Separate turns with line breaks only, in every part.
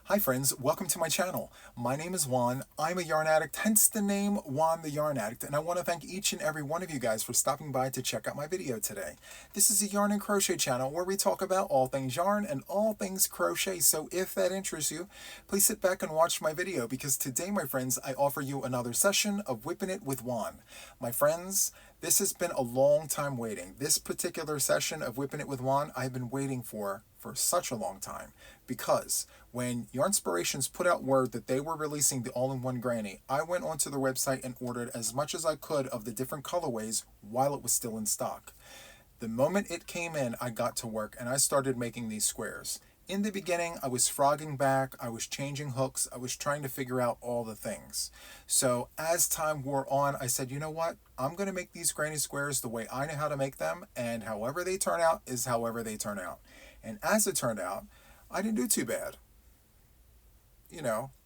Hi friends, welcome to my channel. My name is Juan. I'm a yarn addict, hence the name Juan the Yarn Addict, and I want to thank each and every one of you guys for stopping by to check out my video today. This is a yarn and crochet channel where we talk about all things yarn and all things crochet, so if that interests you, please sit back and watch my video because today, my friends, I offer you another session of Whipping It with Juan. My friends, this has been a long time waiting. This particular session of Whipping It with Juan I've been waiting for such a long time because when Yarnspirations put out word that they were releasing the all-in-one granny, I went onto their website and ordered as much as I could of the different colorways while it was still in stock. The moment it came in, I got to work and I started making these squares. In the beginning, I was frogging back, I was changing hooks, I was trying to figure out all the things. So as time wore on, I said, you know what? I'm going to make these granny squares the way I know how to make them, and however they turn out is however they turn out. And as it turned out, I didn't do too bad.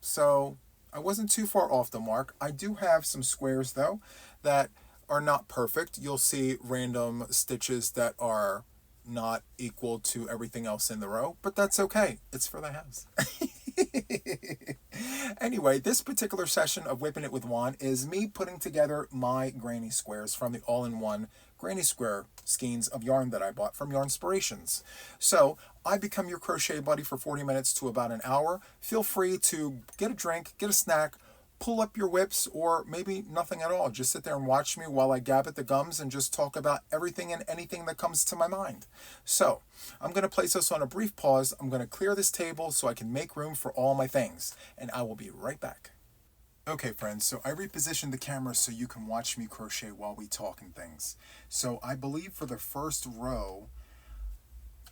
So I wasn't too far off the mark. I do have some squares, though, that are not perfect. You'll see random stitches that are not equal to everything else in the row, but that's okay. It's for the house. Anyway, this particular session of Whipping It with Juan is me putting together my granny squares from the all-in-one granny square skeins of yarn that I bought from Yarnspirations. So I become your crochet buddy for 40 minutes to about an hour. Feel free to get a drink, get a snack, pull up your whips, or maybe nothing at all. Just sit there and watch me while I gab at the gums and just talk about everything and anything that comes to my mind. So I'm going to place us on a brief pause. I'm going to clear this table so I can make room for all my things, and I will be right back. Okay, friends, so I repositioned the camera so you can watch me crochet while we talk and things. So I believe for the first row,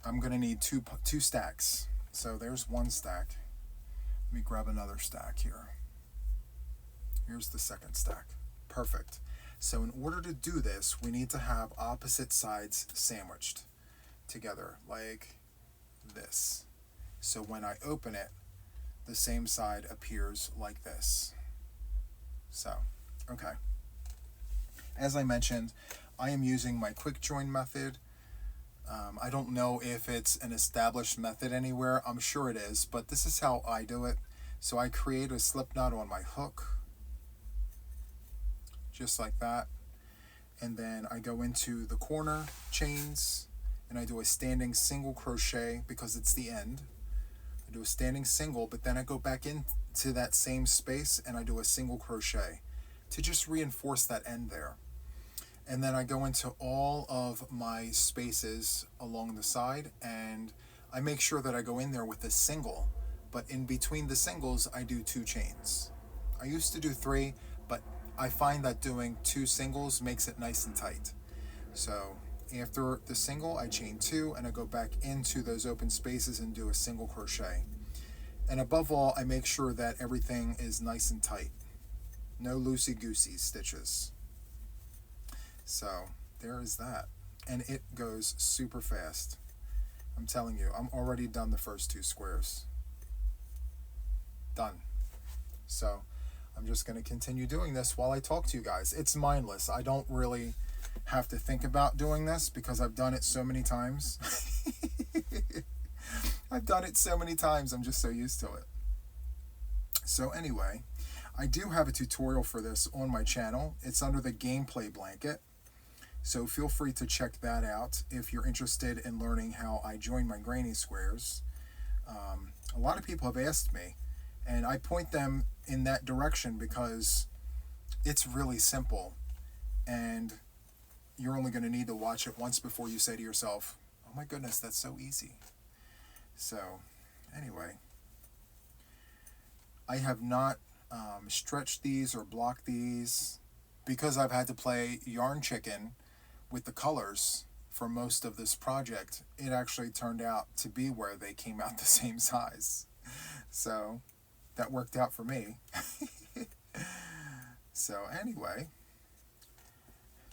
I'm going to need two stacks. So there's one stack. Let me grab another stack here. Here's the second stack. Perfect. So in order to do this, we need to have opposite sides sandwiched together like this. So when I open it, the same side appears like this. So, okay. As I mentioned, I am using my quick join method. I don't know if it's an established method anywhere. I'm sure it is, but this is how I do it. So I create a slip knot on my hook, just like that. And then I go into the corner chains and I do a standing single crochet because it's the end. I do a standing single, but then I go back into that same space and I do a single crochet to just reinforce that end there. And then I go into all of my spaces along the side and I make sure that I go in there with a single, but in between the singles I do two chains. I used to do three, but I find that doing two singles makes it nice and tight. So after the single, I chain two and I go back into those open spaces and do a single crochet. And above all, I make sure that everything is nice and tight. No loosey-goosey stitches. So there is that. And it goes super fast. I'm telling you, I'm already done the first two squares. Done. So I'm just going to continue doing this while I talk to you guys. It's mindless. I don't really have to think about doing this because I've done it so many times. I've done it so many times. I'm just so used to it. So anyway, I do have a tutorial for this on my channel. It's under the gameplay blanket. So feel free to check that out if you're interested in learning how I join my granny squares. A lot of people have asked me, and I point them in that direction because it's really simple and you're only going to need to watch it once before you say to yourself, oh my goodness, that's so easy. So anyway, I have not stretched these or blocked these because I've had to play yarn chicken with the colors for most of this project. It actually turned out to be where they came out the same size. So that worked out for me. So anyway,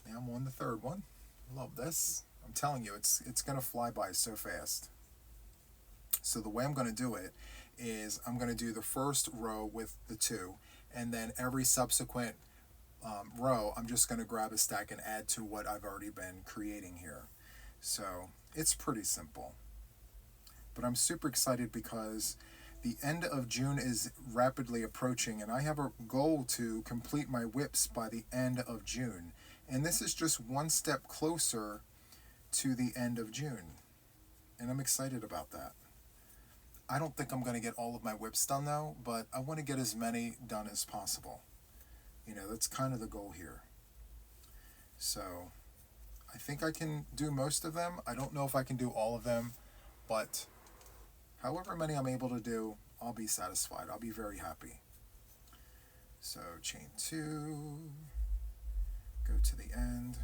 now I'm on the third one. Love this. I'm telling you, it's going to fly by so fast. So the way I'm going to do it is I'm going to do the first row with the two, and then every subsequent row, I'm just going to grab a stack and add to what I've already been creating here. So it's pretty simple. But I'm super excited because The end of June is rapidly approaching, and I have a goal to complete my WIPs by the end of June. And this is just one step closer to the end of June. And I'm excited about that. I don't think I'm going to get all of my WIPs done though, but I want to get as many done as possible. You know, that's kind of the goal here. So I think I can do most of them. I don't know if I can do all of them, but however many I'm able to do, I'll be satisfied. I'll be very happy. So chain 2, go to the end.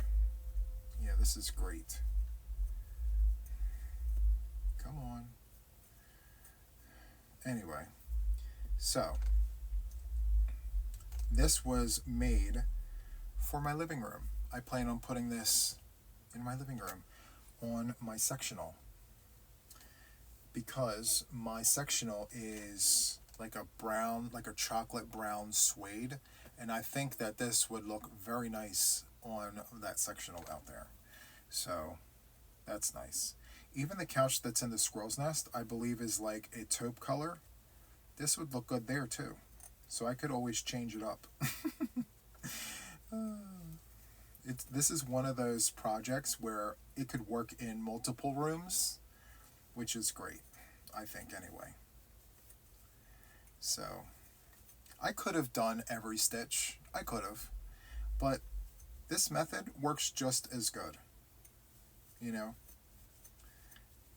Yeah, this is great. Come on. Anyway, so this was made for my living room. I plan on putting this in my living room on my sectional, because my sectional is like a brown, like a chocolate brown suede, and I think that this would look very nice on that sectional out there. So that's nice. Even the couch that's in the squirrel's nest, I believe, is like a taupe color. This would look good there too. So I could always change it up. This is one of those projects where it could work in multiple rooms, which is great, I think, anyway. So I could have done every stitch. I could have. But this method works just as good. You know?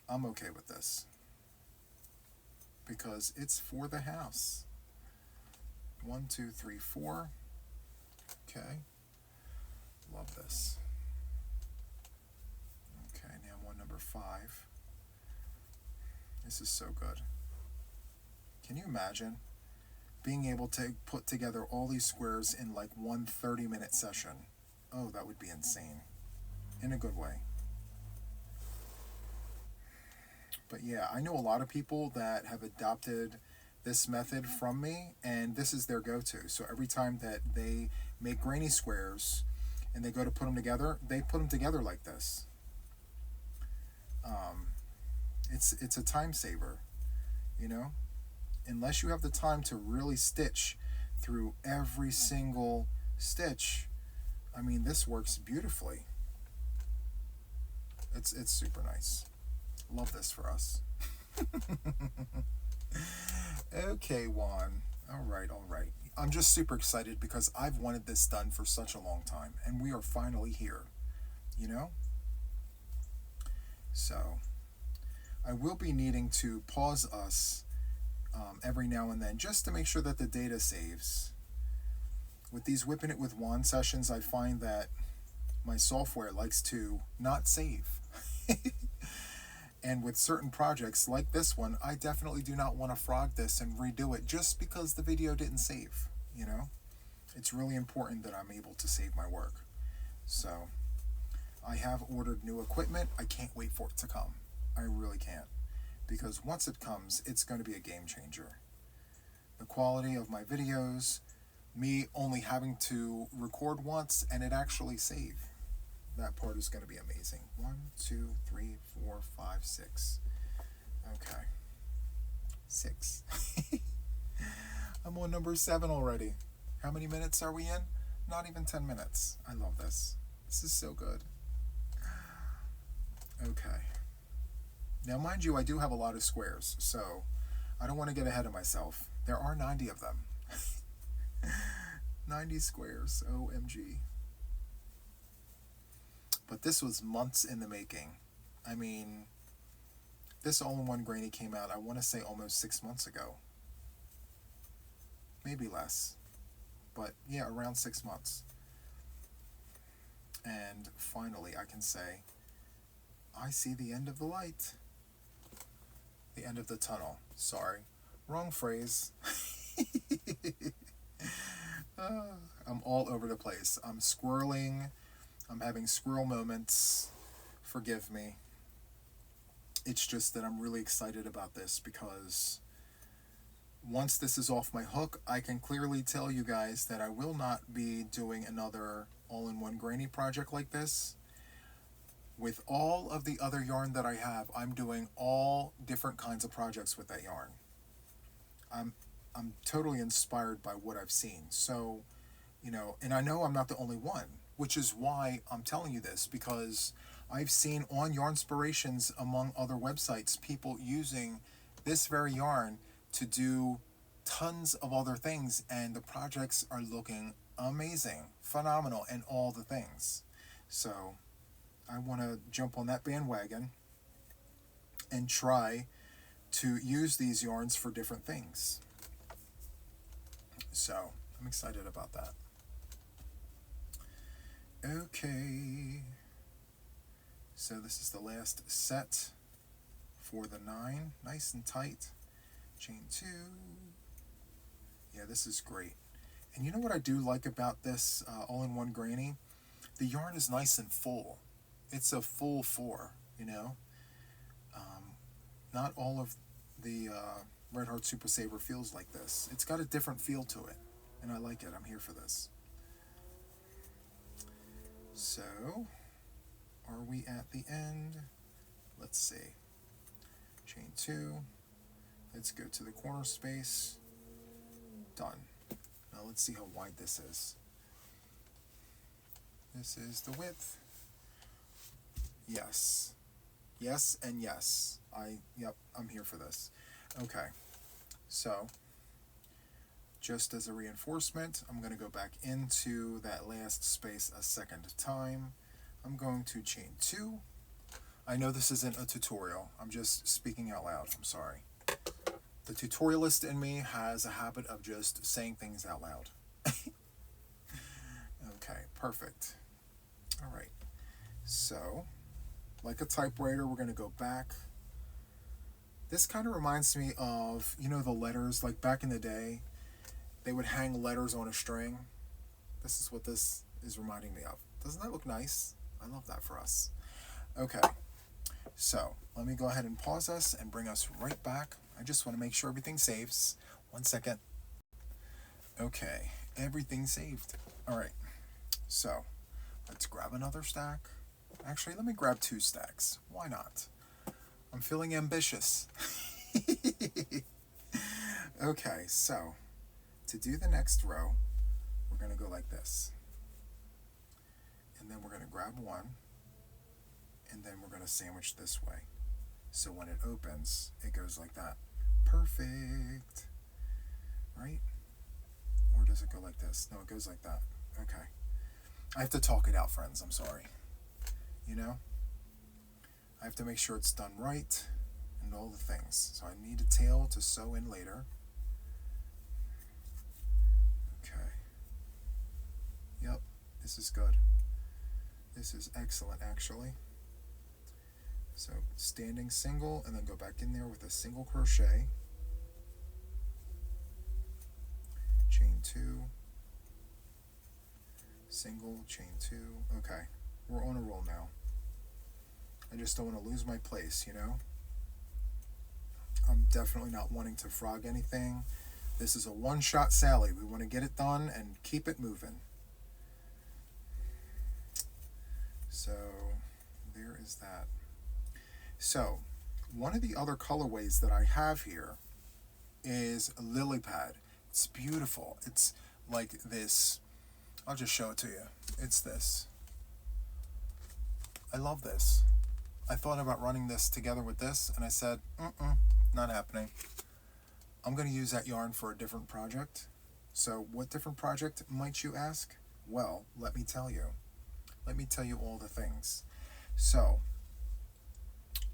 I'm okay with this, because it's for the house. 1, 2, 3, 4. Okay. Love this. Okay, now one number 5. This is so good. Can you imagine being able to put together all these squares in like one 30-minute session? Oh, that would be insane. In a good way. But yeah, I know a lot of people that have adopted this method from me, and this is their go-to. So every time that they make granny squares and they go to put them together, they put them together like this. It's a time saver, you know? Unless you have the time to really stitch through every single stitch, I mean, this works beautifully. It's super nice. Love this for us. Okay, Juan. All right. I'm just super excited because I've wanted this done for such a long time, and we are finally here, you know? So I will be needing to pause us every now and then just to make sure that the data saves. With these WIPn It with Juan sessions, I find that my software likes to not save. And with certain projects like this one, I definitely do not want to frog this and redo it just because the video didn't save, you know? It's really important that I'm able to save my work. So I have ordered new equipment. I can't wait for it to come. I really can't. Because once it comes, it's going to be a game changer. The quality of my videos, me only having to record once and it actually save. That part is going to be amazing. 1, 2, 3, 4, 5, 6. Okay. 6. I'm on number 7 already. How many minutes are we in? Not even 10 minutes. I love this. This is so good. Okay. Now, mind you, I do have a lot of squares, so I don't want to get ahead of myself. There are 90 of them. 90 squares. OMG. But this was months in the making. I mean, this all-in-one granny came out, I want to say, almost 6 months ago. Maybe less. But yeah, around 6 months. And finally, I can say, I see the end of the light. The end of the tunnel. Sorry. Wrong phrase. I'm all over the place. I'm squirreling. I'm having squirrel moments. Forgive me. It's just that I'm really excited about this because once this is off my hook, I can clearly tell you guys that I will not be doing another all-in-one granny project like this. With all of the other yarn that I have, I'm doing all different kinds of projects with that yarn. I'm totally inspired by what I've seen. So, and I know I'm not the only one, which is why I'm telling you this, because I've seen on Yarnspirations, among other websites, people using this very yarn to do tons of other things, and the projects are looking amazing, phenomenal, and all the things. So I want to jump on that bandwagon and try to use these yarns for different things. So I'm excited about that. Okay, so this is the last set for the 9, nice and tight. Chain 2. Yeah, this is great. And you know what I do like about this all-in-one granny? The yarn is nice and full. It's a full 4, Not all of the Red Heart Super Saver feels like this. It's got a different feel to it, and I like it. I'm here for this. So, are we at the end? Let's see. Chain 2. Let's go to the corner space. Done. Now let's see how wide this is. This is the width. Yes. Yes and yes. I'm here for this. Okay. So, just as a reinforcement, I'm going to go back into that last space a second time. I'm going to chain 2. I know this isn't a tutorial. I'm just speaking out loud. I'm sorry. The tutorialist in me has a habit of just saying things out loud. Okay, perfect. All right. So, like a typewriter, we're going to go back. This kind of reminds me of, the letters, like back in the day, they would hang letters on a string. This is what this is reminding me of. Doesn't that look nice? I love that for us. Okay, so let me go ahead and pause us and bring us right back. I just want to make sure everything saves. 1 second. Okay, everything saved. All right, so let's grab another stack. Actually, let me grab 2 stacks. Why not? I'm feeling ambitious. Okay, so to do the next row, we're going to go like this. And then we're going to grab 1, and then we're going to sandwich this way. So when it opens, it goes like that. Perfect. Right? Or does it go like this? No, it goes like that. Okay. I have to talk it out, friends. I'm sorry. I have to make sure it's done right and all the things. So I need a tail to sew in later. Okay. Yep, this is good. This is excellent, actually. So standing single, and then go back in there with a single crochet. Chain 2. Single, chain 2. Okay, we're on a roll now. I just don't want to lose my place, I'm definitely not wanting to frog anything. This is a one-shot Sally. We want to get it done and keep it moving. So there is that. So one of the other colorways that I have here is a lily pad. It's beautiful. It's like this. I'll just show it to you. It's this. I love this. I thought about running this together with this, and I said, not happening. I'm going to use that yarn for a different project. So what different project, might you ask? Well, let me tell you. Let me tell you all the things. So,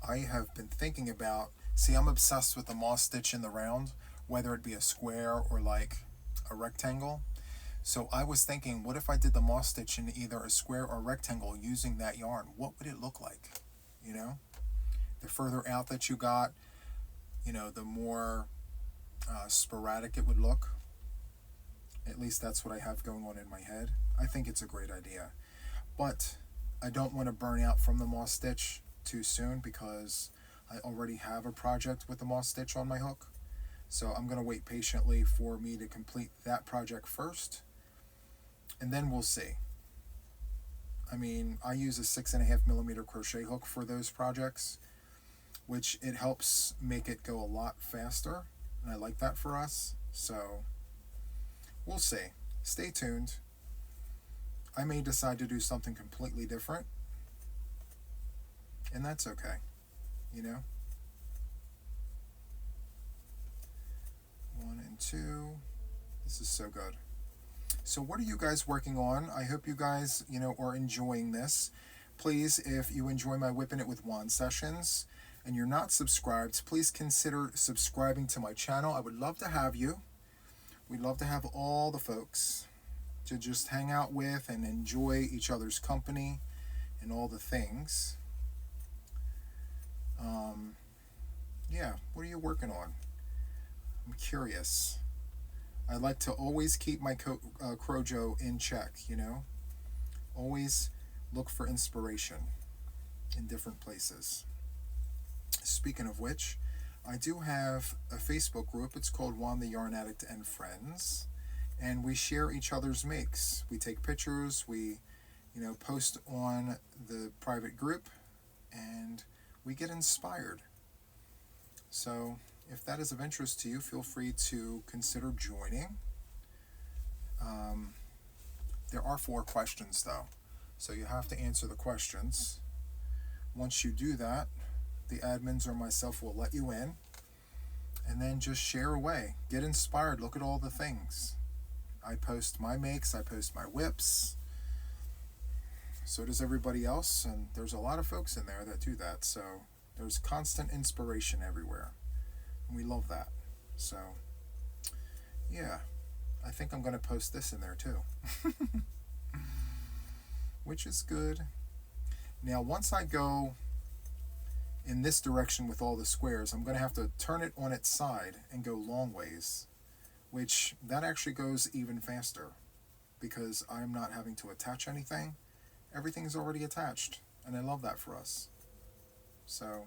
I have been thinking about, I'm obsessed with the moss stitch in the round, whether it be a square or like a rectangle. So I was thinking, what if I did the moss stitch in either a square or rectangle using that yarn? What would it look like? The further out that you got, the more sporadic it would look. At least that's what I have going on in my head. I think it's a great idea. But I don't want to burn out from the moss stitch too soon because I already have a project with the moss stitch on my hook. So I'm going to wait patiently for me to complete that project first. And then we'll see. I use a 6.5mm crochet hook for those projects, which it helps make it go a lot faster and I like that for us. So we'll see. Stay tuned. I may decide to do something completely different, and that's okay, you know? 1 and 2. This is so good. So what are you guys working on? I hope you guys, are enjoying this. Please, if you enjoy my WIPn It with Juan sessions and you're not subscribed, please consider subscribing to my channel. I would love to have you. We'd love to have all the folks to just hang out with and enjoy each other's company and all the things. Yeah, what are you working on? I'm curious. I like to always keep my Crojo in check, Always look for inspiration in different places. Speaking of which, I do have a Facebook group. It's called JuanTheYarnAddict and Friends. And we share each other's makes. We take pictures, we, post on the private group, and we get inspired. So if that is of interest to you, feel free to consider joining. There are 4 questions, though, so you have to answer the questions. Once you do that, the admins or myself will let you in, and then just share away. Get inspired. Look at all the things. I post my makes, I post my whips. So does everybody else, and there's a lot of folks in there that do that, so there's constant inspiration everywhere. We love that. So, yeah, I think I'm going to post this in there too. Which is good. Now, once I go in this direction with all the squares, I'm going to have to turn it on its side and go long ways, which that actually goes even faster because I'm not having to attach anything. Everything is already attached, and I love that for us. So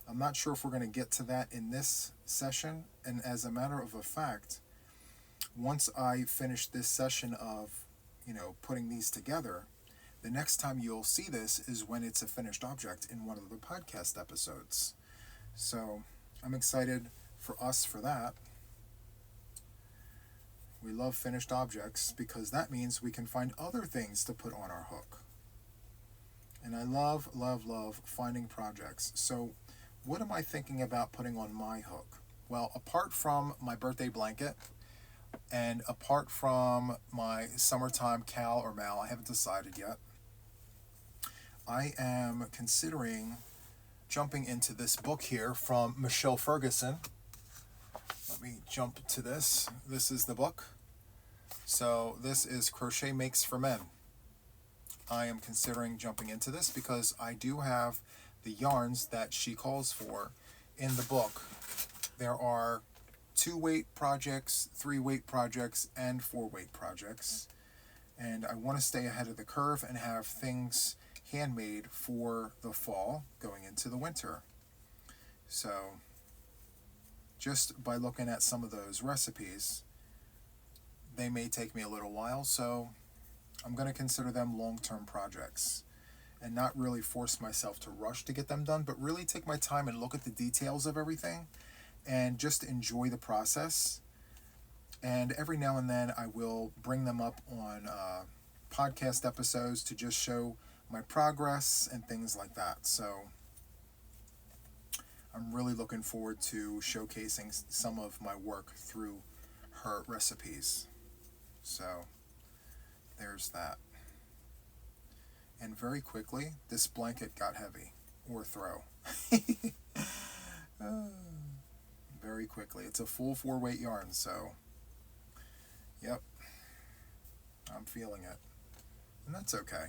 I'm not sure if we're going to get to that in this session, and as a matter of fact, once I finish this session of, putting these together, the next time you'll see this is when it's a finished object in one of the podcast episodes. So I'm excited for us for that. We love finished objects because that means we can find other things to put on our hook. And I love, love, love finding projects. So what am I thinking about putting on my hook? Well, apart from my birthday blanket and apart from my summertime Cal or Mal, I haven't decided yet, I am considering jumping into this book here from Michelle Ferguson. Let me jump to this. This is the book. So this is Crochet Makes for Men. I am considering jumping into this because I do have the yarns that she calls for in the book. There are 2-weight projects, 3-weight projects, and 4-weight projects. And I want to stay ahead of the curve and have things handmade for the fall going into the winter. So just by looking at some of those recipes, they may take me a little while, so I'm going to consider them long-term projects and not really force myself to rush to get them done, but really take my time and look at the details of everything and just enjoy the process. And every now and then I will bring them up on podcast episodes to just show my progress and things like that. So I'm really looking forward to showcasing some of my work through her recipes. So there's that. And very quickly, this blanket got heavy, or throw. Very quickly. It's a full 4-weight yarn, so yep, I'm feeling it. And that's okay.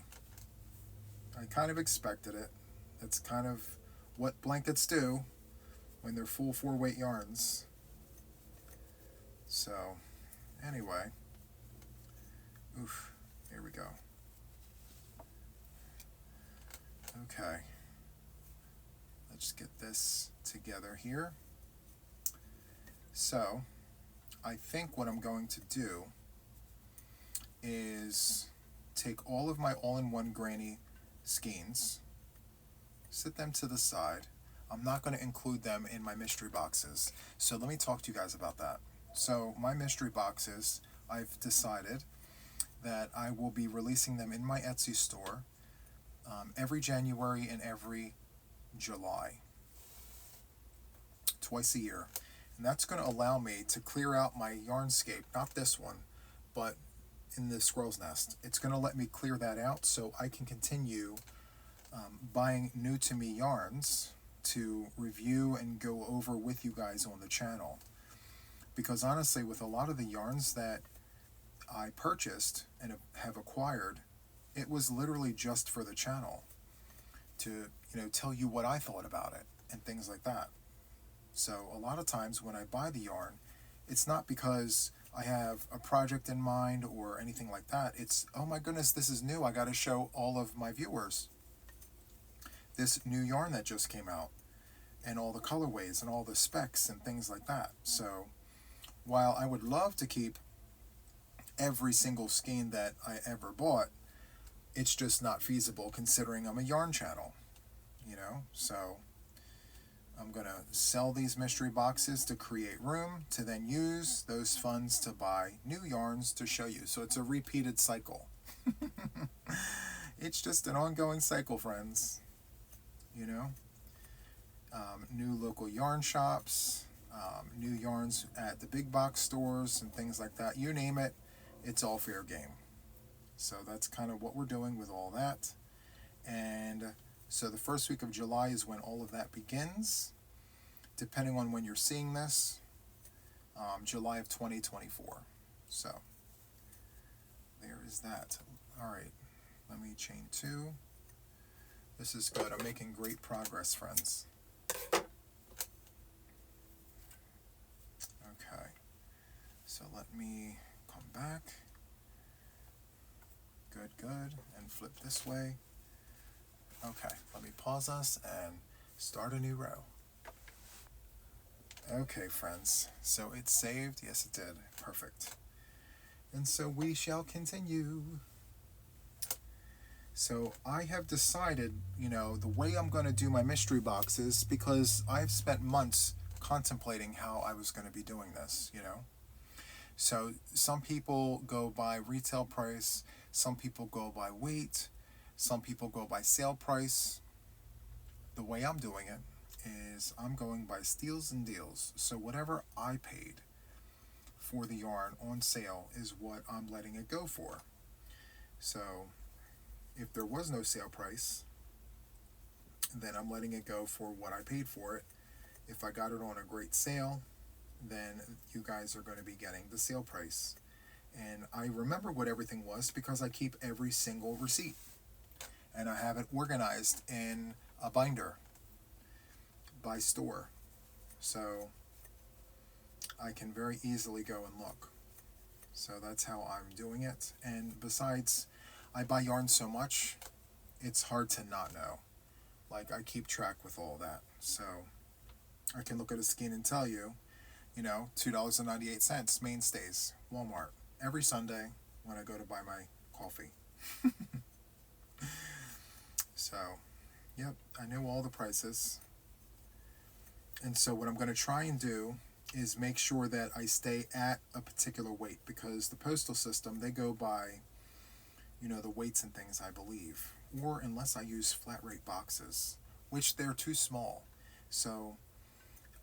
I kind of expected it. That's kind of what blankets do when they're full 4-weight yarns. So, anyway. Oof, here we go. Okay. Let's get this together here. So, I think what I'm going to do is take all of my all-in-one granny skeins, sit them to the side. I'm not going to include them in my mystery boxes. So let me talk to you guys about that. So my mystery boxes, I've decided that I will be releasing them in my Etsy store every January and every July, twice a year. And that's going to allow me to clear out my yarnscape, not this one, but in the squirrel's nest. It's going to let me clear that out so I can continue buying new to me yarns to review and go over with you guys on the channel. Because honestly, with a lot of the yarns that I purchased and have acquired, it was literally just for the channel to, tell you what I thought about it and things like that. So a lot of times when I buy the yarn, it's not because I have a project in mind or anything like that. It's, oh my goodness, this is new. I got to show all of my viewers this new yarn that just came out and all the colorways and all the specs and things like that. So while I would love to keep every single skein that I ever bought, it's just not feasible considering I'm a yarn channel, so I'm going to sell these mystery boxes to create room to then use those funds to buy new yarns to show you. So it's a repeated cycle. It's just an ongoing cycle, friends. New local yarn shops, new yarns at the big box stores and things like that. You name it, it's all fair game. So that's kind of what we're doing with all that. And so the first week of July is when all of that begins, depending on when you're seeing this, July of 2024. So there is that. All right, let me chain 2. This is good. I'm making great progress, friends. Okay, so let me come back. Good, and flip this way. Okay, let me pause us and start a new row. Okay, friends, so it saved. Yes, it did. Perfect. And so we shall continue. So I have decided, the way I'm going to do my mystery boxes, because I've spent months contemplating how I was going to be doing this, So some people go by retail price, some people go by weight, some people go by sale price. The way I'm doing it is I'm going by steals and deals. So whatever I paid for the yarn on sale is what I'm letting it go for. So if there was no sale price, then I'm letting it go for what I paid for it. If I got it on a great sale, then you guys are going to be getting the sale price. And I remember what everything was because I keep every single receipt. And I have it organized in a binder by store. So I can very easily go and look. So that's how I'm doing it. And besides, I buy yarn so much, it's hard to not know. Like, I keep track with all that. So I can look at a skein and tell you, $2.98 mainstays, Walmart, every Sunday when I go to buy my coffee. So, yep, I know all the prices. And so what I'm going to try and do is make sure that I stay at a particular weight, because the postal system, they go by, the weights and things, I believe. Or unless I use flat rate boxes, which they're too small. So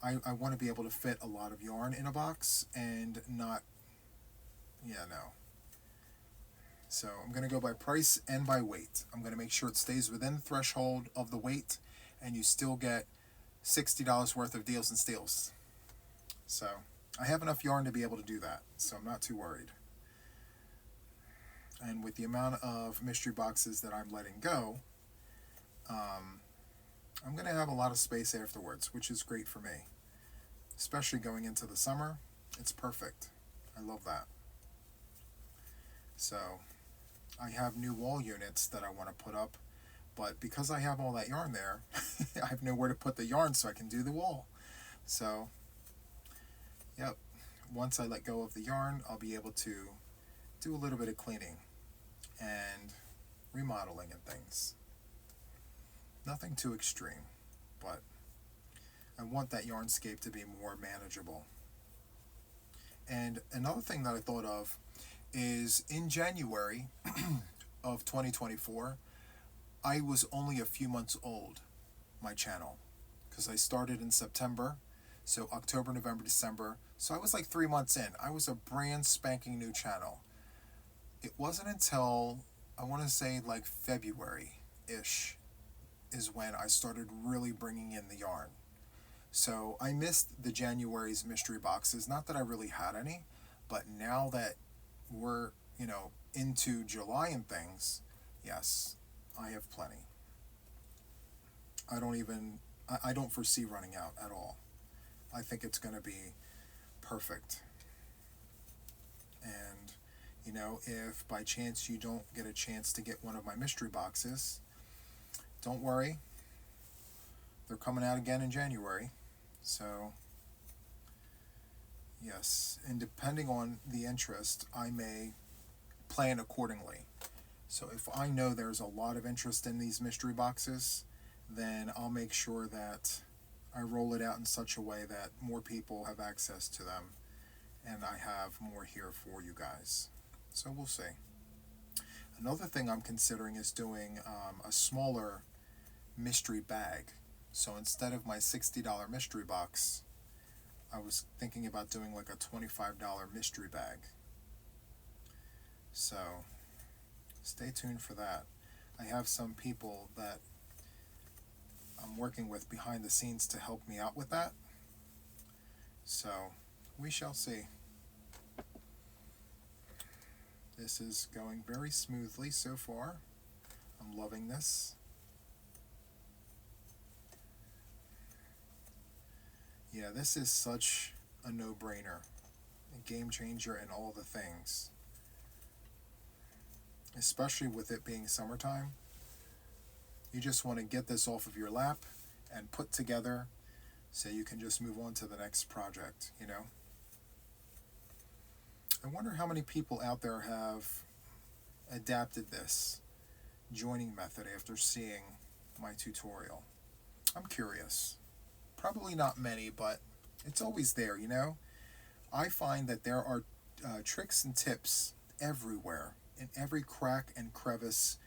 I want to be able to fit a lot of yarn in a box and not, So I'm going to go by price and by weight. I'm going to make sure it stays within the threshold of the weight, and you still get $60 worth of deals and steals. So I have enough yarn to be able to do that, so I'm not too worried. And with the amount of mystery boxes that I'm letting go, I'm going to have a lot of space afterwards, which is great for me. Especially going into the summer, it's perfect. I love that. So I have new wall units that I want to put up, but because I have all that yarn there, I have nowhere to put the yarn so I can do the wall. So, yep, once I let go of the yarn, I'll be able to do a little bit of cleaning and remodeling and things. Nothing too extreme, but I want that yarnscape to be more manageable. And another thing that I thought of is in January of 2024, I was only a few months old, my channel, because I started in September, so October, November, December, so I was like 3 months in. I was a brand spanking new channel. It wasn't until, I want to say like February-ish, is when I started really bringing in the yarn. So I missed the January's mystery boxes. Not that I really had any, but now that we're, into July and things, yes, I have plenty. I don't foresee running out at all. I think it's going to be perfect. And, if by chance you don't get a chance to get one of my mystery boxes, don't worry. They're coming out again in January. So, yes, and depending on the interest, I may plan accordingly. So if I know there's a lot of interest in these mystery boxes, then I'll make sure that I roll it out in such a way that more people have access to them, and I have more here for you guys. So we'll see. Another thing I'm considering is doing a smaller mystery bag. So instead of my $60 mystery box, I was thinking about doing like a $25 mystery bag. So stay tuned for that. I have some people that I'm working with behind the scenes to help me out with that. So we shall see. This is going very smoothly so far. I'm loving this. Yeah, this is such a no-brainer. A game changer in all the things. Especially with it being summertime. You just want to get this off of your lap and put together so you can just move on to the next project, I wonder how many people out there have adapted this joining method after seeing my tutorial. I'm curious. Probably not many, but it's always there, I find that there are tricks and tips everywhere, in every crack and crevice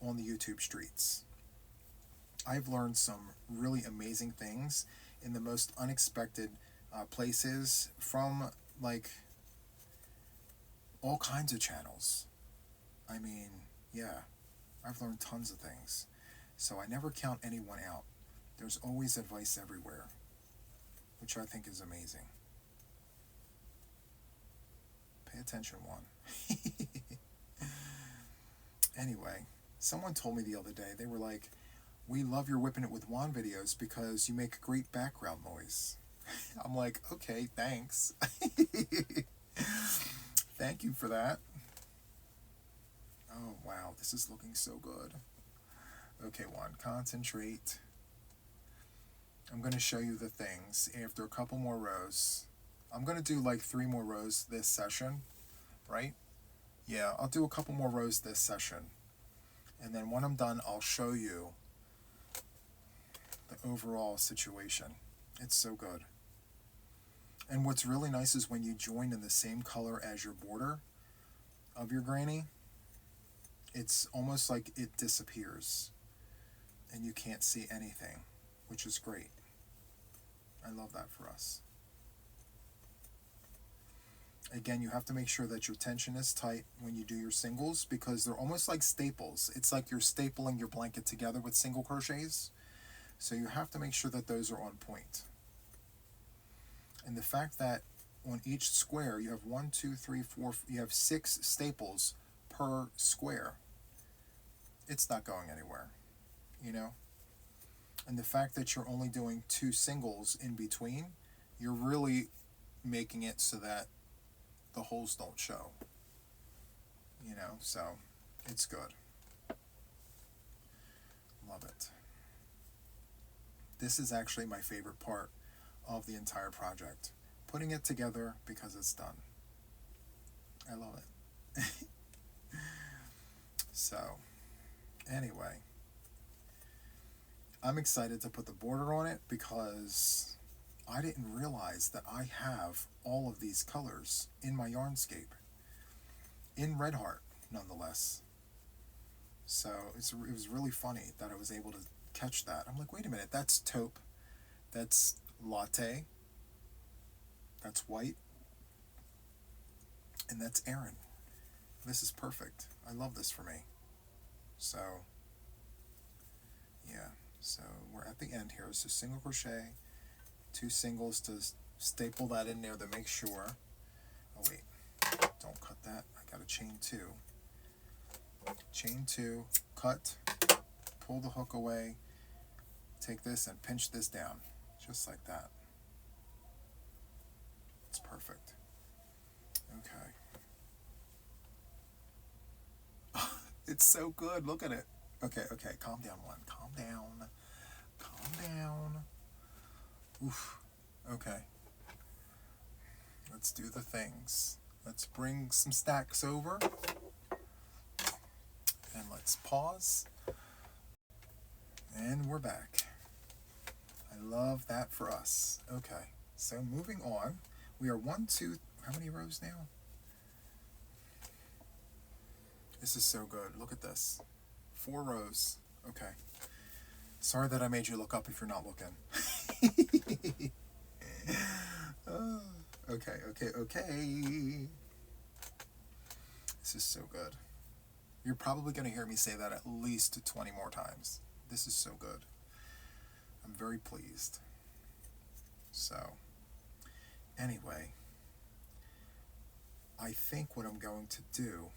on the YouTube streets. I've learned some really amazing things in the most unexpected places from, all kinds of channels. I mean, yeah, I've learned tons of things. So I never count anyone out. There's always advice everywhere, which I think is amazing. Pay attention, Juan. Anyway, someone told me the other day, they were like, we love your WIPn It with Juan videos because you make great background noise. I'm like, okay, thanks. Thank you for that. Oh, wow, this is looking so good. Okay, Juan, concentrate. I'm going to show you the things after a couple more rows. I'm going to do like 3 more rows this session, right? Yeah, I'll do a couple more rows this session. And then when I'm done, I'll show you the overall situation. It's so good. And what's really nice is when you join in the same color as your border of your granny, it's almost like it disappears and you can't see anything, which is great. I love that for us. Again, you have to make sure that your tension is tight when you do your singles because they're almost like staples. It's like you're stapling your blanket together with single crochets. So you have to make sure that those are on point. And the fact that on each square you have 1, 2, 3, 4, you have 6 staples per square, it's not going anywhere, And the fact that you're only doing 2 singles in between, you're really making it so that the holes don't show, so it's good. Love it. This is actually my favorite part of the entire project. Putting it together because it's done. I love it. So, anyway. I'm excited to put the border on it because I didn't realize that I have all of these colors in my Yarnscape, in Red Heart, nonetheless. So it was really funny that I was able to catch that. I'm like, wait a minute, that's taupe, that's latte, that's white, and that's Aaron. This is perfect. I love this for me. So, yeah. So we're at the end here. So single crochet, 2 singles to staple that in there to make sure. Oh wait, don't cut that. I got a chain 2. Chain 2, cut, pull the hook away, take this and pinch this down, just like that. It's perfect. Okay. It's so good. Look at it. Okay, calm down, Juan. Calm down. Calm down. Oof. Okay. Let's do the things. Let's bring some stacks over. And let's pause. And we're back. I love that for us. Okay. So moving on. We are 1, 2, how many rows now? This is so good. Look at this. 4 rows. Okay. Sorry that I made you look up if you're not looking. Okay. This is so good. You're probably going to hear me say that at least 20 more times. This is so good. I'm very pleased. So, anyway, I think what I'm going to do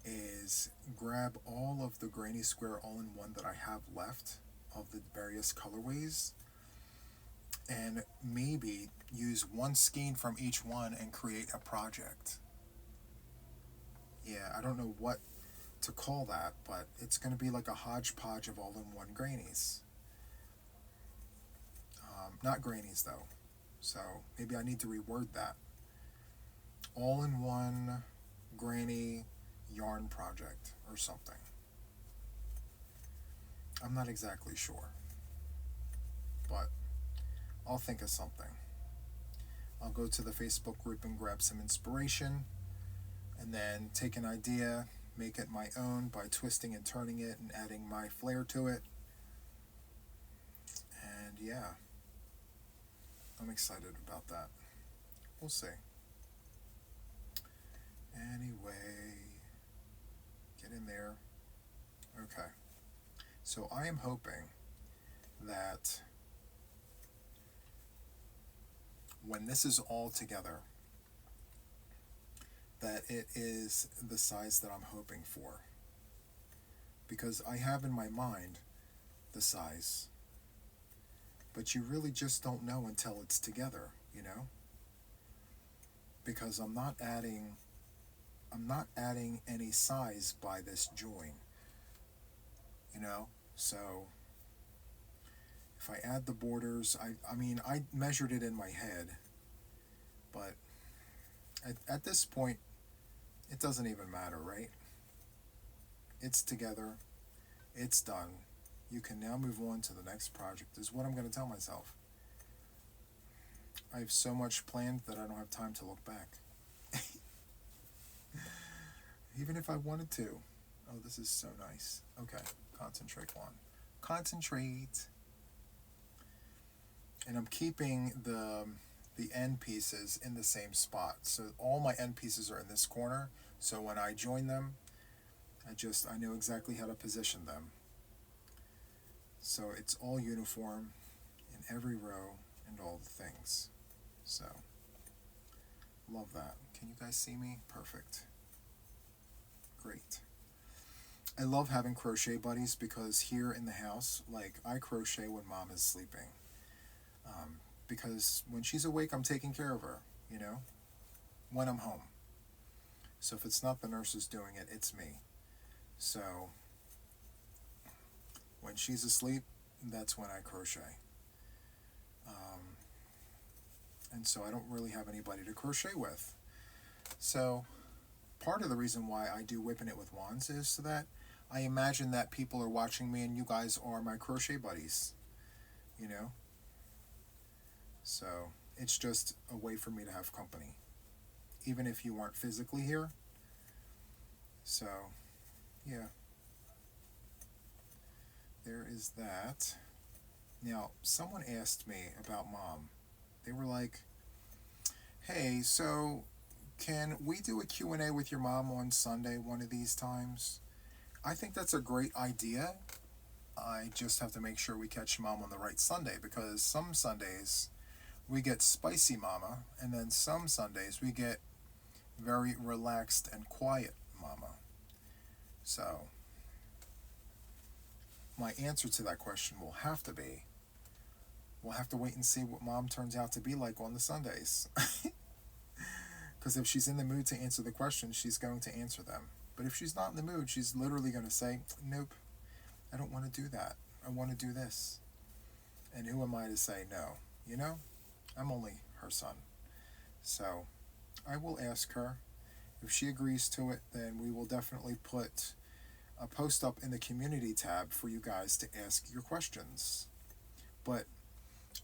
is grab all of the granny square all-in-one that I have left of the various colorways and maybe use one skein from each one and create a project. Yeah, I don't know what to call that, but it's going to be like a hodgepodge of all-in-one grannies. Not grannies though, so maybe I need to reword that. All-in-one granny yarn project or something. I'm not exactly sure, but I'll think of something. I'll go to the Facebook group and grab some inspiration and then take an idea, make it my own by twisting and turning it and adding my flair to it. And yeah, I'm excited about that. We'll see. Anyway, get in there. Okay. So I am hoping that when this is all together, that it is the size that I'm hoping for. Because I have in my mind the size, but you really just don't know until it's together, you know? Because I'm not adding any size by this join, you know? So if I add the borders, I mean, I measured it in my head, but at this point, it doesn't even matter, right? It's together. It's done. You can now move on to the next project, is what I'm going to tell myself. I have so much planned that I don't have time to look back. Even if I wanted to. Oh, this is so nice. Okay, concentrate, Juan. Concentrate. And I'm keeping the end pieces in the same spot. So all my end pieces are in this corner. So when I join them, I know exactly how to position them. So it's all uniform in every row and all the things. So, love that. Can you guys see me? Perfect. Great. I love having crochet buddies because here in the house, like, I crochet when mom is sleeping. Because when she's awake, I'm taking care of her, you know, when I'm home. So if it's not the nurses doing it, it's me. So when she's asleep, that's when I crochet. And so I don't really have anybody to crochet with. So part of the reason why I do WIPn It with Wands is so that I imagine that people are watching me and you guys are my crochet buddies, you know? So it's just a way for me to have company, even if you weren't physically here. So, yeah, there is that. Now, someone asked me about mom. They were like, hey, so can we do a Q&A with your mom on Sunday one of these times? I think that's a great idea. I just have to make sure we catch mom on the right Sunday, because some Sundays we get spicy mama, and then some Sundays we get very relaxed and quiet mama. So my answer to that question will have to be, we'll have to wait and see what mom turns out to be like on the Sundays. Because if she's in the mood to answer the questions, she's going to answer them. But if she's not in the mood, she's literally going to say, nope, I don't want to do that. I want to do this. And who am I to say no? You know, I'm only her son. So I will ask her. If she agrees to it, then we will definitely put a post up in the community tab for you guys to ask your questions. But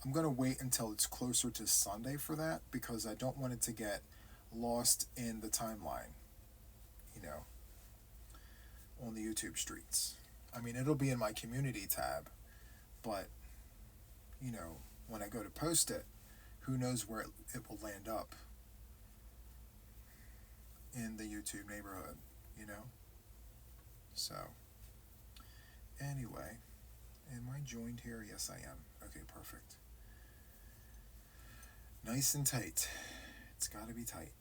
I'm going to wait until it's closer to Sunday for that, because I don't want it to get lost in the timeline, you know, on the YouTube streets. I mean, it'll be in my community tab, but, you know, when I go to post it, who knows where it will land up in the YouTube neighborhood, you know? So, anyway, am I joined here? Yes, I am. Okay, perfect. Nice and tight. It's got to be tight.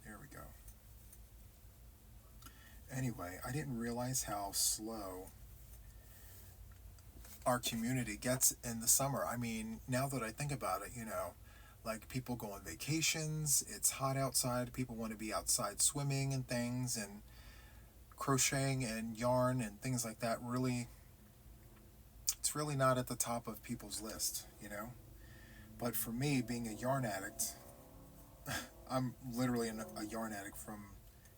There we go. Anyway, I didn't realize how slow our community gets in the summer. I mean, now that I think about it, you know, like people go on vacations, it's hot outside, people want to be outside swimming and things, and crocheting and yarn and things like that really, it's really not at the top of people's list, you know? But for me, being a yarn addict, I'm literally a yarn addict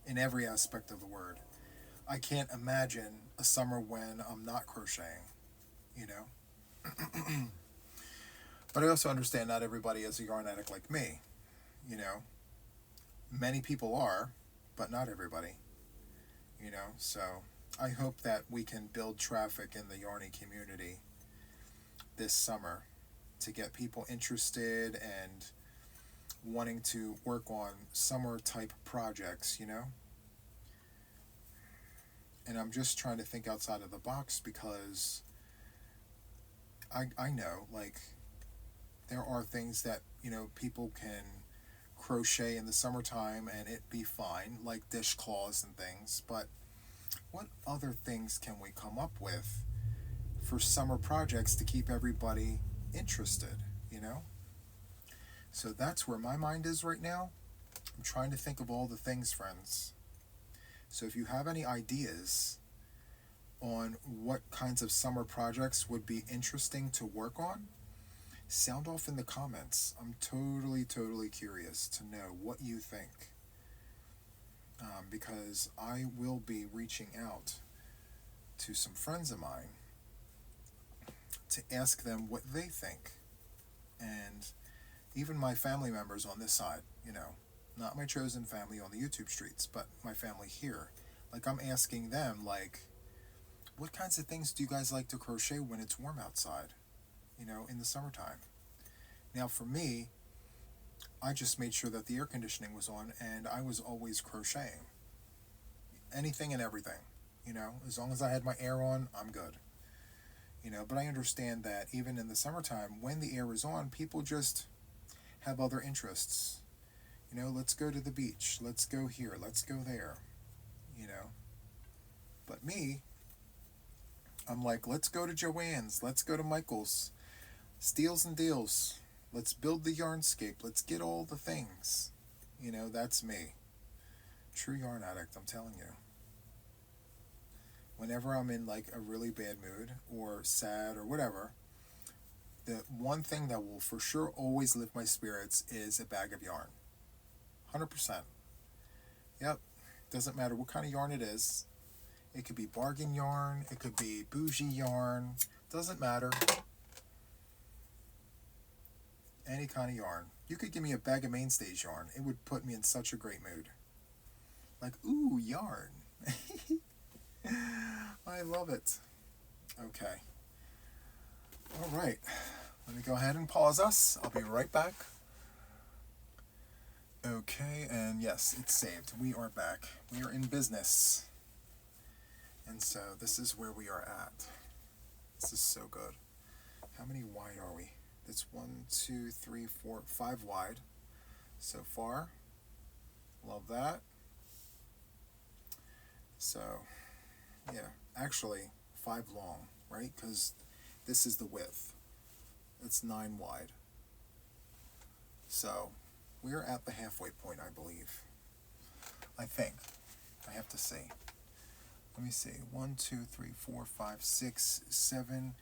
in every aspect of the word. I can't imagine a summer when I'm not crocheting, you know? But I also understand not everybody is a yarn addict like me, you know? Many people are, but not everybody, you know? So I hope that we can build traffic in the yarny community this summer to get people interested and wanting to work on summer type projects, you know? And I'm just trying to think outside of the box, because I know, like, there are things that, you know, people can crochet in the summertime and it be fine, like dishcloths and things, but what other things can we come up with for summer projects to keep everybody interested, you know? So that's where my mind is right now. I'm trying to think of all the things, friends. So if you have any ideas on what kinds of summer projects would be interesting to work on, sound off in the comments. I'm totally curious to know what you think. Because I will be reaching out to some friends of mine to ask them what they think. And even my family members on this side, you know, not my chosen family on the YouTube streets, but my family here. Like, I'm asking them, like, what kinds of things do you guys like to crochet when it's warm outside, you know, in the summertime? Now, for me, I just made sure that the air conditioning was on, and I was always crocheting. Anything and everything, you know, as long as I had my air on, I'm good. You know, but I understand that even in the summertime, when the air is on, people just have other interests. You know, let's go to the beach, let's go here, let's go there, you know. But me, I'm like, let's go to Joann's, let's go to Michael's, Steals and Deals, let's build the yarnscape, let's get all the things. You know, that's me. True yarn addict, I'm telling you. Whenever I'm in like a really bad mood or sad or whatever, the one thing that will for sure always lift my spirits is a bag of yarn. 100%. Yep. Doesn't matter what kind of yarn it is. It could be bargain yarn, it could be bougie yarn, doesn't matter. Any kind of yarn. You could give me a bag of mainstays yarn. It would put me in such a great mood. Like, ooh, yarn. I love it. Okay. All right. Let me go ahead and pause us. I'll be right back. Okay, and yes, it's saved. We are back. We are in business. And so this is where we are at. This is so good. How many wide are we? It's 1, 2, 3, 4, 5 wide so far. Love that. So, yeah, actually 5 long, right? Because this is the width. It's 9 wide. So, we're at the halfway point, I believe. I think. I have to see. Let me see. 1, 2, 3, 4, 5, 6, 7.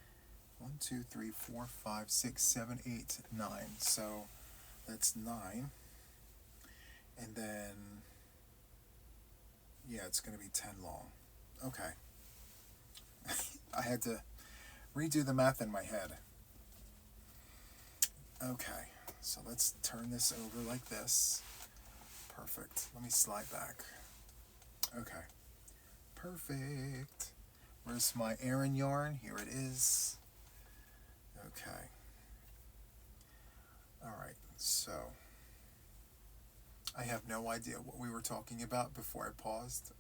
1, 2, 3, 4, 5, 6, 7, 8, 9. So that's 9. And then, yeah, it's going to be 10 long. Okay. I had to redo the math in my head. Okay. So let's turn this over like this. Perfect. Let me slide back. Okay. Perfect. Where's my Aran yarn? Here it is. Okay. All right. So I have no idea what we were talking about before I paused.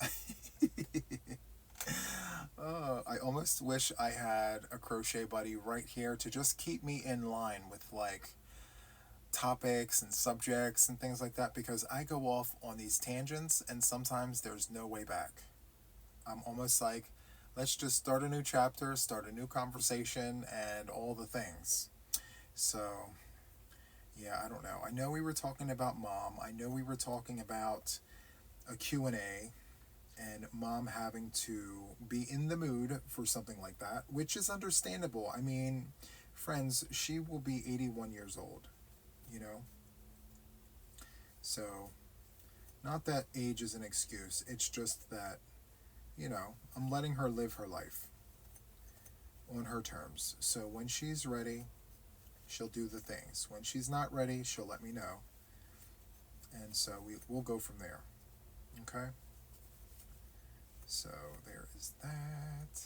I almost wish I had a crochet buddy right here to just keep me in line with like topics and subjects and things like that, because I go off on these tangents and sometimes there's no way back. I'm almost like, let's just start a new chapter, start a new conversation, and all the things. So, yeah, I don't know. I know we were talking about Mom. I know we were talking about a Q&A and Mom having to be in the mood for something like that, which is understandable. I mean, friends, she will be 81 years old, you know? So, not that age is an excuse. It's just that, you know, I'm letting her live her life on her terms. So when she's ready, she'll do the things. When she's not ready, she'll let me know. And so we'll go from there. Okay? So there is that.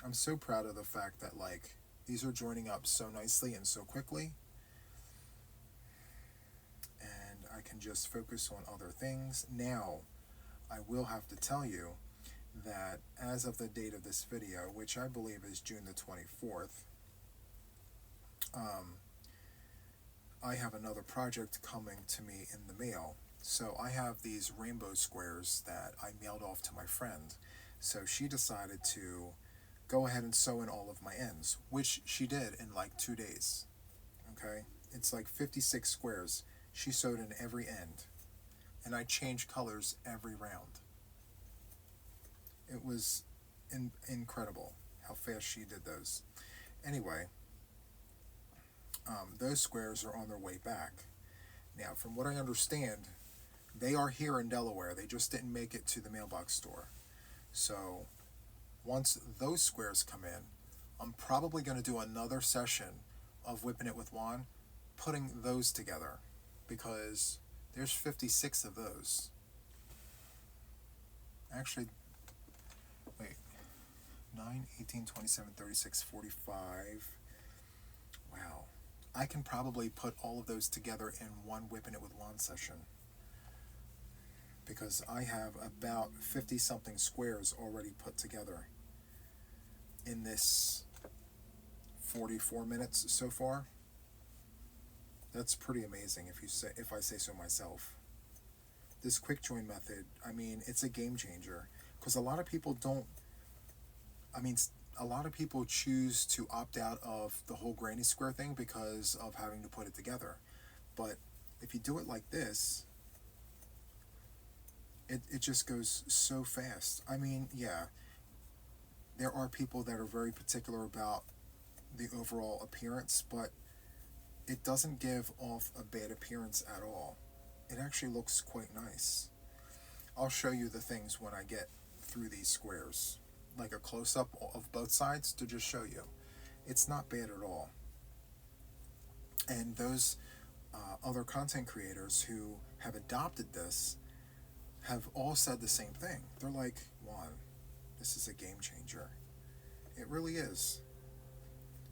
I'm so proud of the fact that, like, these are joining up so nicely and so quickly. And I can just focus on other things. Now, I will have to tell you that as of the date of this video, which I believe is June the 24th, I have another project coming to me in the mail. So I have these rainbow squares that I mailed off to my friend. So she decided to go ahead and sew in all of my ends, which she did in like 2 days. Okay? It's like 56 squares. She sewed in every end. And I changed colors every round. It was incredible how fast she did those. Anyway, those squares are on their way back. Now, from what I understand, they are here in Delaware. They just didn't make it to the mailbox store. So once those squares come in, I'm probably going to do another session of WIPn It with Juan, putting those together, because there's 56 of those. Actually, wait, 9, 18, 27, 36, 45. Wow. I can probably put all of those together in one WIPn It with Juan session, because I have about 50-something squares already put together in this 44 minutes so far. That's pretty amazing if I say so myself. This quick join method, I mean, it's a game changer, because a lot of people choose to opt out of the whole granny square thing because of having to put it together. But if you do it like this, it just goes so fast. I mean, yeah, there are people that are very particular about the overall appearance, but it doesn't give off a bad appearance at all. It actually looks quite nice. I'll show you the things when I get through these squares, like a close-up of both sides to just show you. It's not bad at all. And those other content creators who have adopted this have all said the same thing. They're like, Juan, this is a game changer. It really is.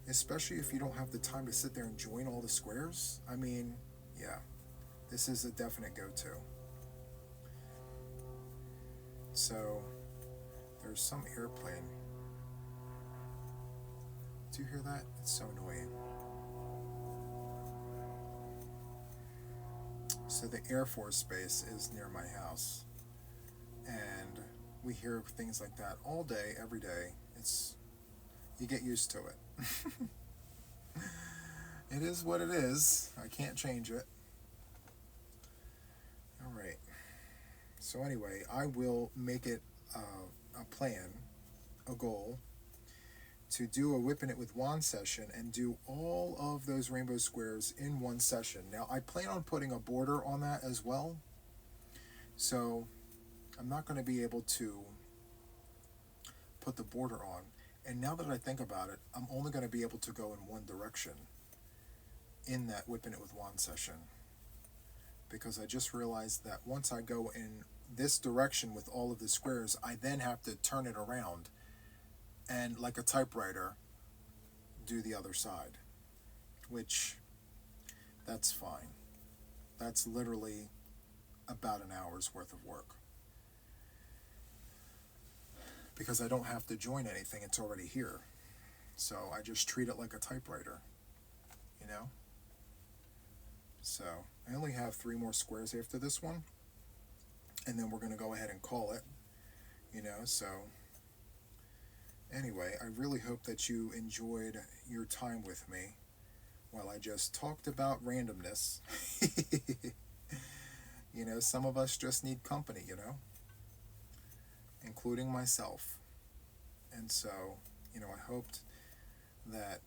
Especially if you don't have the time to sit there and join all the squares. I mean, yeah, this is a definite go-to. So, there's some airplane. Do you hear that? It's so annoying. So the Air Force Base is near my house. And we hear things like that all day, every day. You get used to it. It is what it is. I can't change it. All right. So anyway, I will make it a plan, a goal, to do a WIPn It with Juan session and do all of those rainbow squares in one session. Now, I plan on putting a border on that as well. So I'm not going to be able to put the border on. And now that I think about it, I'm only going to be able to go in one direction in that WIPn It with Juan session. Because I just realized that once I go in this direction with all of the squares, I then have to turn it around and, like a typewriter, do the other side. Which, that's fine. That's literally about an hour's worth of work. Because I don't have to join anything, it's already here. So I just treat it like a typewriter, you know? So I only have 3 more squares after this one, and then we're going to go ahead and call it, you know? So anyway, I really hope that you enjoyed your time with me while I just talked about randomness. You know, some of us just need company, you know? Including myself. And so, you know, I hoped that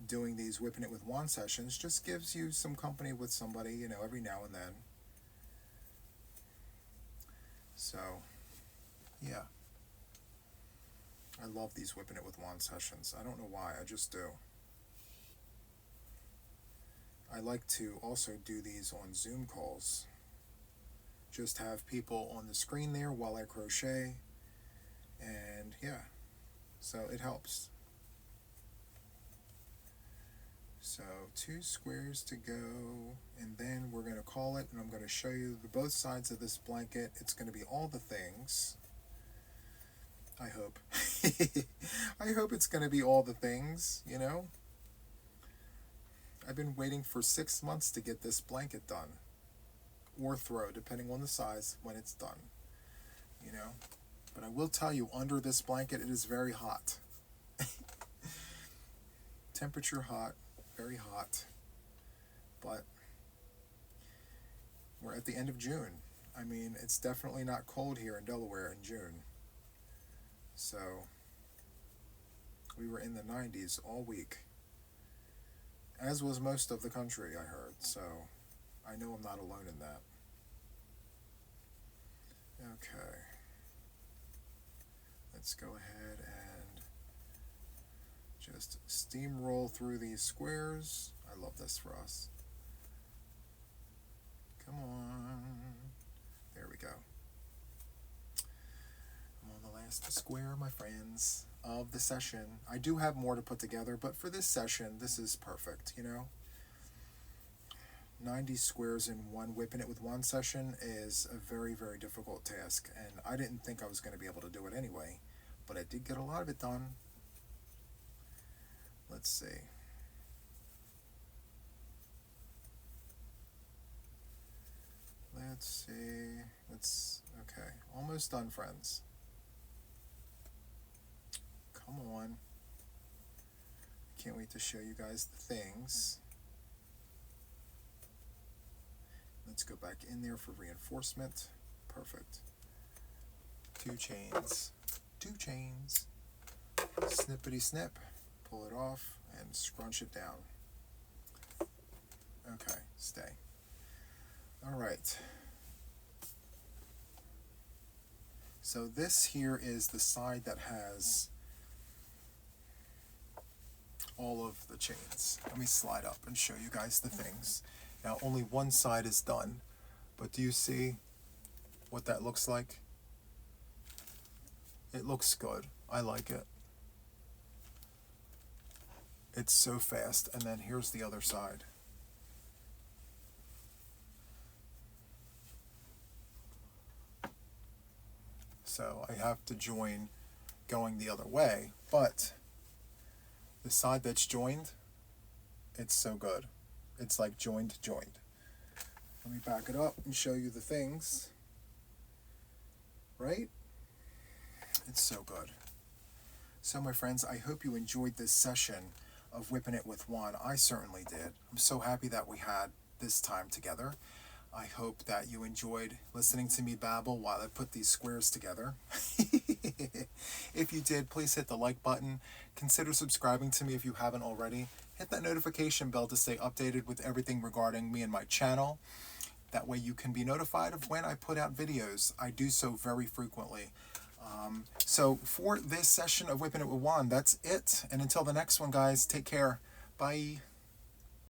doing these WIPn It with Juan sessions just gives you some company with somebody, you know, every now and then. So, yeah. I love these WIPn It with Juan sessions. I don't know why, I just do. I like to also do these on Zoom calls. Just have people on the screen there while I crochet. And yeah, so it helps. So 2 squares to go, and then we're going to call it, and I'm going to show you both sides of this blanket. It's going to be all the things. I hope. I hope it's going to be all the things, you know. I've been waiting for 6 months to get this blanket done. Or throw, depending on the size, when it's done. You know. But I will tell you, under this blanket, it is very hot. Temperature hot, very hot. But we're at the end of June. I mean, it's definitely not cold here in Delaware in June. So, we were in the 90s all week. As was most of the country, I heard. So, I know I'm not alone in that. Okay. Let's go ahead and just steamroll through these squares. I love this for us. Come on. There we go. I'm on the last square, my friends, of the session. I do have more to put together, but for this session, this is perfect, you know? 90 squares in one WIPn It with Juan session is a very, very difficult task, and I didn't think I was going to be able to do it anyway, but I did get a lot of it done. Let's see. Okay, almost done, friends. Come on. Can't wait to show you guys the things. Let's go back in there for reinforcement. Perfect. 2 chains. 2 chains. Snippity snip. Pull it off and scrunch it down. Okay, stay. All right. So this here is the side that has all of the chains. Let me slide up and show you guys the things. Now only one side is done, but do you see what that looks like? It looks good. I like it. It's so fast. And then here's the other side. So I have to join going the other way, but the side that's joined, it's so good. It's like joined. Let me back it up and show you the things. Right? It's so good. So my friends, I hope you enjoyed this session of Whipping It with Juan. I certainly did. I'm so happy that we had this time together. I hope that you enjoyed listening to me babble while I put these squares together. If you did, please hit the like button. Consider subscribing to me if you haven't already. Hit that notification bell to stay updated with everything regarding me and my channel. That way you can be notified of when I put out videos. I do so very frequently. So for this session of Whipping It with Juan, that's it. And until the next one, guys, take care. Bye.